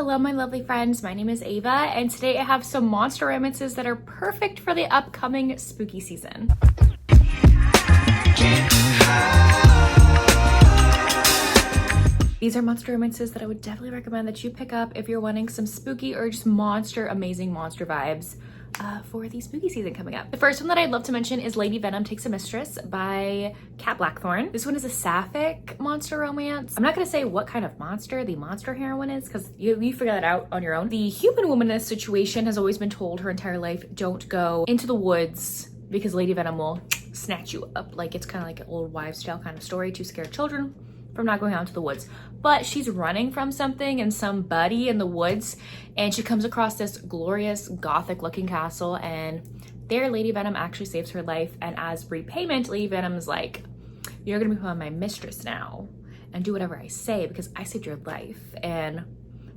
Hello my lovely friends, my name is Ava and today I have some monster romances that are perfect for the upcoming spooky season. These are monster romances that I would definitely recommend that you pick up if you're wanting some spooky or just amazing monster vibes for the spooky season coming up. The first one that I'd love to mention is Lady Venom Takes a Mistress by Kat Blackthorne. This one is a sapphic monster romance. I'm not gonna say what kind of monster the monster heroine is because you figure that out on your own. The human woman in this situation has always been told her entire life, don't go into the woods because Lady Venom will snatch you up. Like it's kind of like an old wives' tale kind of story to scare children from not going out into the woods. But she's running from something and somebody in the woods, and she comes across this glorious gothic looking castle, and there Lady Venom actually saves her life, and as repayment Lady Venom is like, you're gonna become my mistress now and do whatever I say because I saved your life. And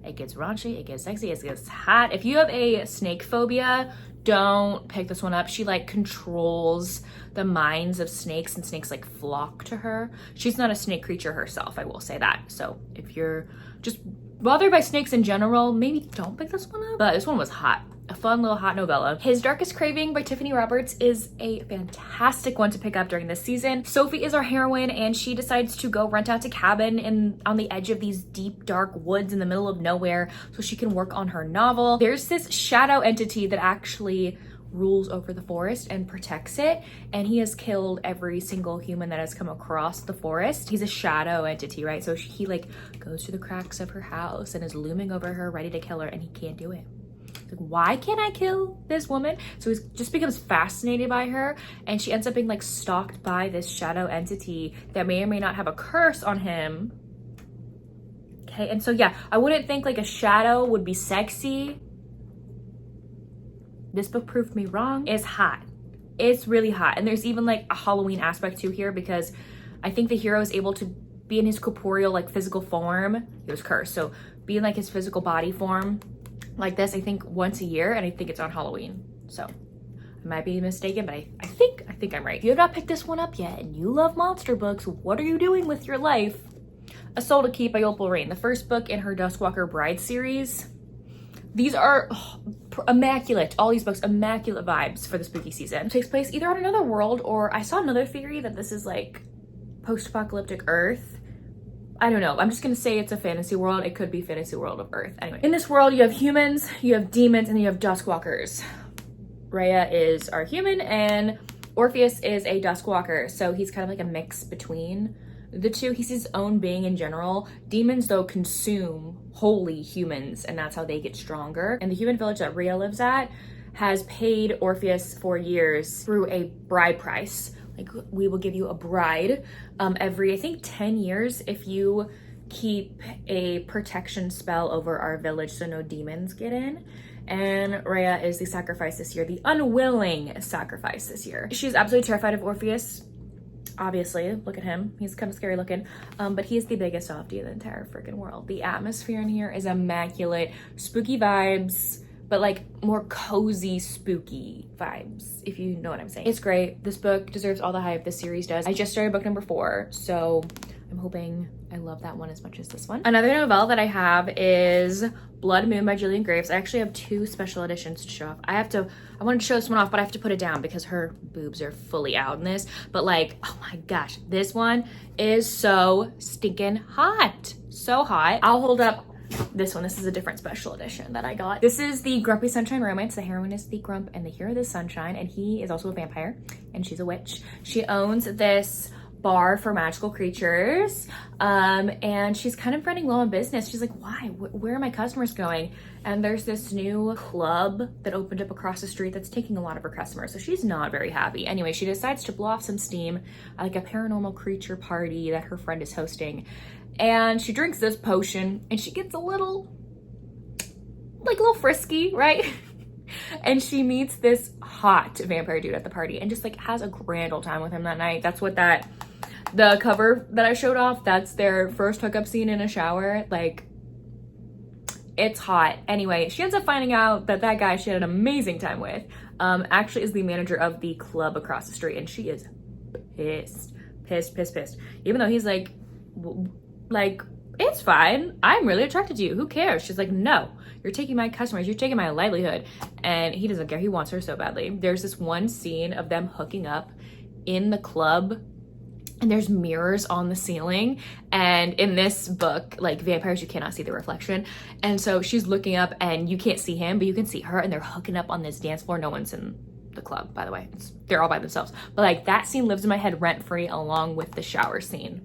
it gets raunchy, it gets sexy, it gets hot. If you have a snake phobia, don't pick this one up. She like controls the minds of snakes and snakes like flock to her. She's not a snake creature herself, I will say that. So if you're just bothered by snakes in general, maybe don't pick this one up. But this one was hot. A fun little hot novella. His Darkest Craving by Tiffany Roberts is a fantastic one to pick up during this season. Sophie is our heroine and she decides to go rent out a cabin on the edge of these deep dark woods in the middle of nowhere so she can work on her novel. There's this shadow entity that actually rules over the forest and protects it, and he has killed every single human that has come across the forest. He's a shadow entity, right? So he like goes through the cracks of her house and is looming over her ready to kill her, and he can't do it. Like, why can't I kill this woman? So he just becomes fascinated by her, and she ends up being like stalked by this shadow entity that may or may not have a curse on him. Okay, and so yeah, I wouldn't think like a shadow would be sexy. This book proved me wrong. It's hot. It's really hot. And there's even like a Halloween aspect too here because I think the hero is able to be in his corporeal like physical form. He was cursed. So be in like his physical body form like this, I think once a year, and I think it's on Halloween. So I might be mistaken, but I think I'm right. If you have not picked this one up yet and you love monster books, what are you doing with your life? A Soul to Keep by Opal Rain, the first book in her Duskwalker Bride series. These are immaculate. All these books, immaculate vibes for the spooky season. It takes place either on another world, or I saw another theory that this is like post-apocalyptic Earth. I don't know. I'm just gonna say it's a fantasy world. It could be fantasy world of Earth. Anyway, in this world, you have humans, you have demons, and you have Duskwalkers. Rhea is our human, and Orpheus is a Duskwalker. So he's kind of like a mix between the two. He's his own being in general. Demons, though, consume holy humans, and that's how they get stronger. And the human village that Rhea lives at has paid Orpheus for years through a bride price. Like, we will give you a bride every, I think, 10 years if you keep a protection spell over our village so no demons get in. And Rhea is the sacrifice this year, the unwilling sacrifice this year. She's absolutely terrified of Orpheus. Obviously, look at him. He's kind of scary looking, but he's the biggest softie in the entire freaking world. The atmosphere in here is immaculate. Spooky vibes, but like more cozy, spooky vibes, if you know what I'm saying. It's great. This book deserves all the hype this series does. I just started book number 4, so I'm hoping I love that one as much as this one. Another novella that I have is Blood Moon by Julian Graves. I actually have 2 special editions to show off. I wanted to show this one off, but I have to put it down because her boobs are fully out in this. But like, oh my gosh, this one is so stinking hot. So hot. I'll hold up this one. This is a different special edition that I got. This is the Grumpy Sunshine romance. The heroine is the grump and the hero is sunshine, and he is also a vampire and she's a witch. She owns this bar for magical creatures, and she's kind of running low on business. She's like, why? Where are my customers going? And there's this new club that opened up across the street that's taking a lot of her customers, so she's not very happy. Anyway, she decides to blow off some steam at like a paranormal creature party that her friend is hosting, and she drinks this potion and she gets a little frisky, right? And she meets this hot vampire dude at the party and just like has a grand old time with him that night. That's what the cover that I showed off, that's their first hookup scene in a shower. Like, it's hot. Anyway, she ends up finding out that that guy she had an amazing time with actually is the manager of the club across the street, and she is pissed. Even though he's like it's fine. I'm really attracted to you. Who cares? She's like, no, you're taking my customers. You're taking my livelihood. And he doesn't care. He wants her so badly. There's this one scene of them hooking up in the club, and there's mirrors on the ceiling. And in this book, like vampires, you cannot see the reflection. And so she's looking up and you can't see him, but you can see her, and they're hooking up on this dance floor. No one's in the club, by the way. They're all by themselves. But like that scene lives in my head rent-free along with the shower scene.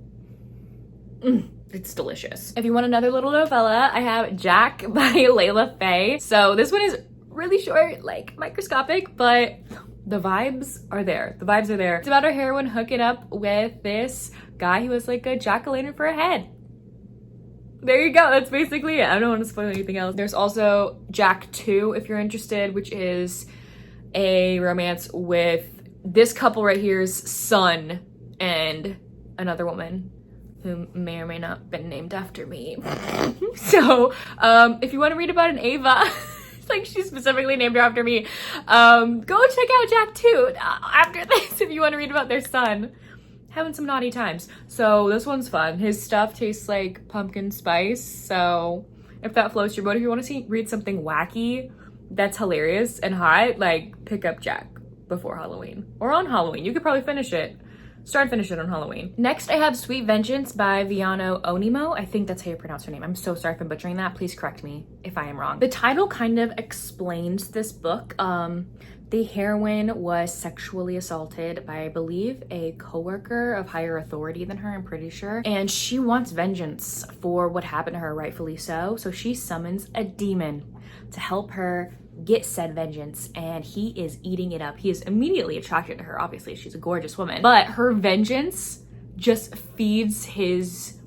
It's delicious. If you want another little novella, I have Jack by Leila Fay. So this one is really short, like microscopic, but the vibes are there. The vibes are there. It's about our heroine hooking up with this guy who was like a jack-o'-lantern for a head. There you go. That's basically it. I don't want to spoil anything else. There's also Jack 2, if you're interested, which is a romance with this couple right here's son and another woman who may or may not have been named after me. So if you want to read about an Ava, like she's specifically named her after me, go check out Jack 2 after this if you want to read about their son having some naughty times. So this one's fun. His stuff tastes like pumpkin spice, so if that floats your boat, if you want to read something wacky that's hilarious and hot, like pick up Jack before Halloween or on Halloween. You could probably finish it. Start and finish it on Halloween. Next, I have Sweet Vengeance by Viano Onimo. I think that's how you pronounce her name. I'm so sorry if I'm butchering that. Please correct me if I am wrong. The title kind of explains this book. The heroine was sexually assaulted by, I believe, a coworker of higher authority than her, I'm pretty sure. And she wants vengeance for what happened to her, rightfully so. So she summons a demon to help her get said vengeance, and he is eating it up. He is immediately attracted to her. Obviously, she's a gorgeous woman, but her vengeance just feeds his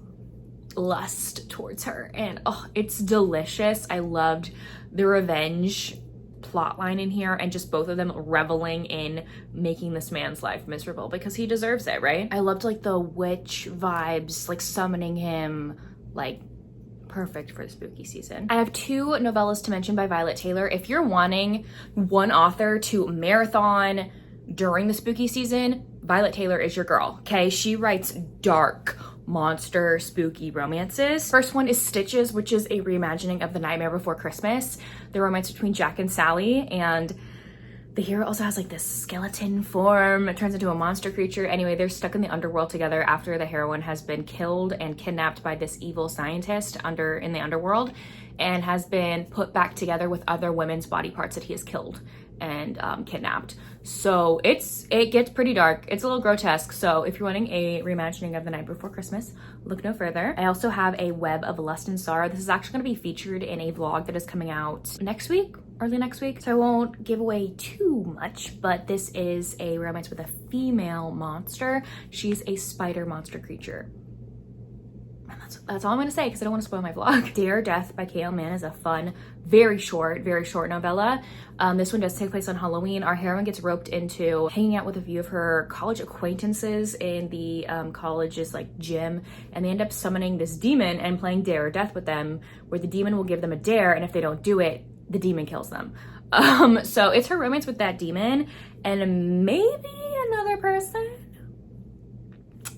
lust towards her, and oh, it's delicious. I loved the revenge plotline in here, and just both of them reveling in making this man's life miserable because he deserves it, right? I loved like the witch vibes, like summoning him, like perfect for the spooky season. I have 2 novellas to mention by Violet Taylor. If you're wanting one author to marathon during the spooky season, Violet Taylor is your girl, okay? She writes dark, monster, spooky romances. First one is Stitches, which is a reimagining of The Nightmare Before Christmas, the romance between Jack and Sally, and the hero also has like this skeleton form. It turns into a monster creature. Anyway, they're stuck in the underworld together after the heroine has been killed and kidnapped by this evil scientist in the underworld, and has been put back together with other women's body parts that he has killed and kidnapped. So it gets pretty dark. It's a little grotesque. So if you're wanting a reimagining of The Night Before Christmas, look no further. I also have a Web of Lust and Sorrow. This is actually going to be featured in a vlog that is coming out next week, early next week. So I won't give away too much, but this is a romance with a female monster. She's a spider monster creature. That's all I'm gonna say because I don't want to spoil my vlog. Dare Death by K.L. Mann is a fun, very short novella. This one does take place on Halloween. Our heroine gets roped into hanging out with a few of her college acquaintances in the college's like gym, and they end up summoning this demon and playing Dare or Death with them, where the demon will give them a dare, and if they don't do it, the demon kills them. So it's her romance with that demon and maybe another person.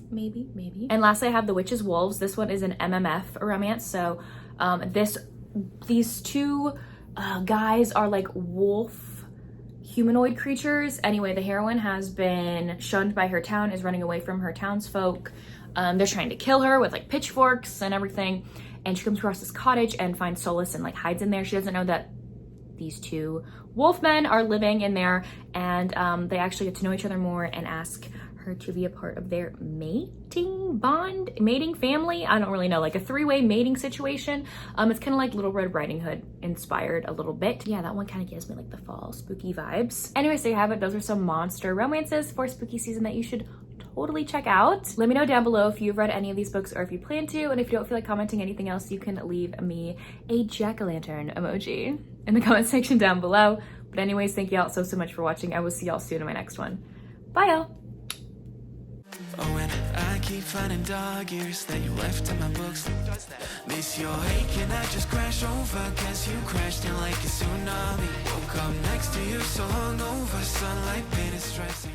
Maybe. And lastly, I have The Witch's Wolves. This one is an MMF romance. So these 2 guys are like wolf humanoid creatures. Anyway, the heroine has been shunned by her town, is running away from her townsfolk. They're trying to kill her with like pitchforks and everything. And she comes across this cottage and finds solace and like hides in there. She doesn't know that these 2 wolfmen are living in there, and they actually get to know each other more and ask her to be a part of their mating family. I don't really know, like a 3-way mating situation. It's kind of like Little Red Riding Hood inspired a little bit. Yeah, that one kind of gives me like the fall spooky vibes. Anyway, so you have it. Those are some monster romances for spooky season that you should totally check out. Let me know down below if you've read any of these books or if you plan to, and if you don't feel like commenting anything else, you can leave me a jack-o'-lantern emoji in the comment section down below. But anyways, thank you all so much for watching. I will see y'all soon in my next one. Bye y'all. Oh, and I keep finding dog ears that you left in my books. Miss your ache and I just crash over, guess you crashed in like a tsunami. Woke up next to you so hungover, sunlight painted stripes.